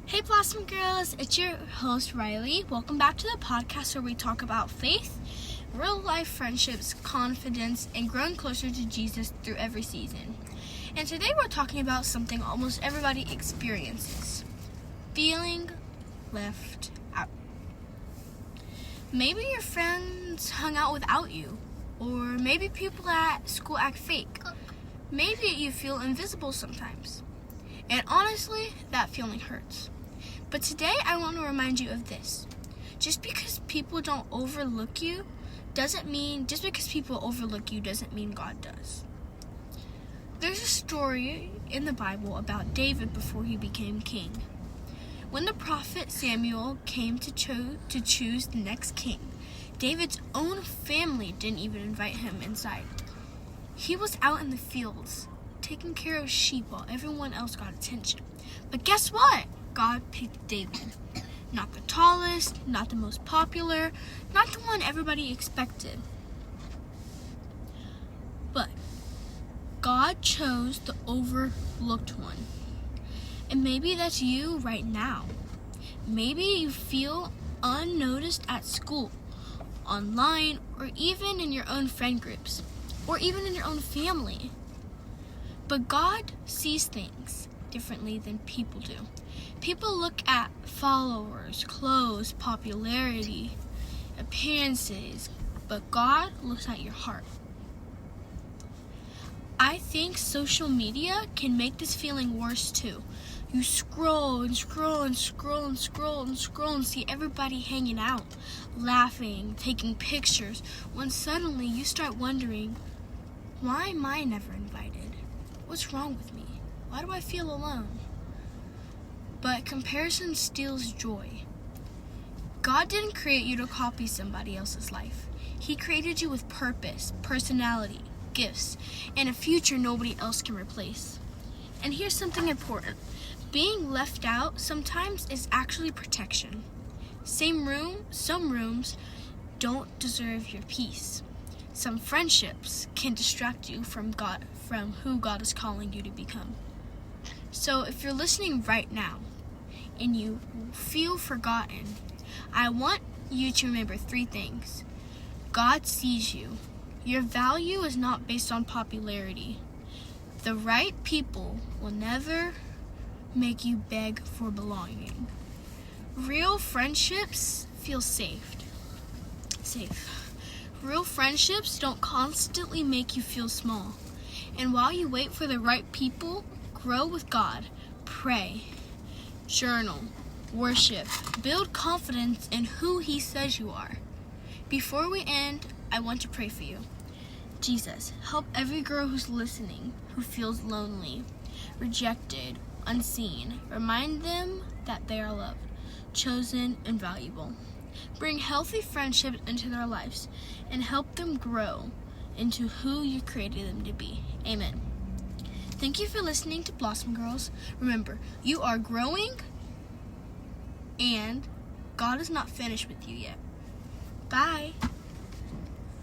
Hey Blossom Girls, it's your host Riley. Welcome back to the podcast where we talk about faith, real life friendships, confidence, and growing closer to Jesus through every season. And today we're talking about something almost everybody experiences: feeling left out. Maybe your friends hung out without you, or maybe people at school act fake. Maybe you feel invisible sometimes. And honestly, that feeling hurts. But today I want to remind you of this. Just because people overlook you doesn't mean God does. There's a story in the Bible about David before he became king. When the prophet Samuel came to choose the next king, David's own family didn't even invite him inside. He was out in the fields, taking care of sheep while everyone else got attention. But guess what? God picked David. Not the tallest, not the most popular, not the one everybody expected. But God chose the overlooked one. And maybe that's you right now. Maybe you feel unnoticed at school, online, or even in your own friend groups, or even in your own family. But God sees things differently than people do. People look at followers, clothes, popularity, appearances, but God looks at your heart. I think social media can make this feeling worse too. You scroll and scroll and scroll and scroll and scroll and see everybody hanging out, laughing, taking pictures, when suddenly you start wondering, why am I never invited? What's wrong with me? Why do I feel alone? But comparison steals joy. God didn't create you to copy somebody else's life. He created you with purpose, personality, gifts, and a future nobody else can replace. And here's something important. Being left out sometimes is actually protection. Some rooms don't deserve your peace. Some friendships can distract you from who God is calling you to become. So if you're listening right now and you feel forgotten, I want you to remember 3 things. God sees you. Your value is not based on popularity. The right people will never make you beg for belonging. Real friendships feel safe. Real friendships don't constantly make you feel small. And while you wait for the right people, grow with God. Pray, journal, worship, build confidence in who He says you are. Before we end, I want to pray for you. Jesus, help every girl who's listening, who feels lonely, rejected, unseen. Remind them that they are loved, chosen, and valuable. Bring healthy friendships into their lives and help them grow into who you created them to be. Amen. Thank you for listening to Blossom Girls. Remember, you are growing and God is not finished with you yet. Bye.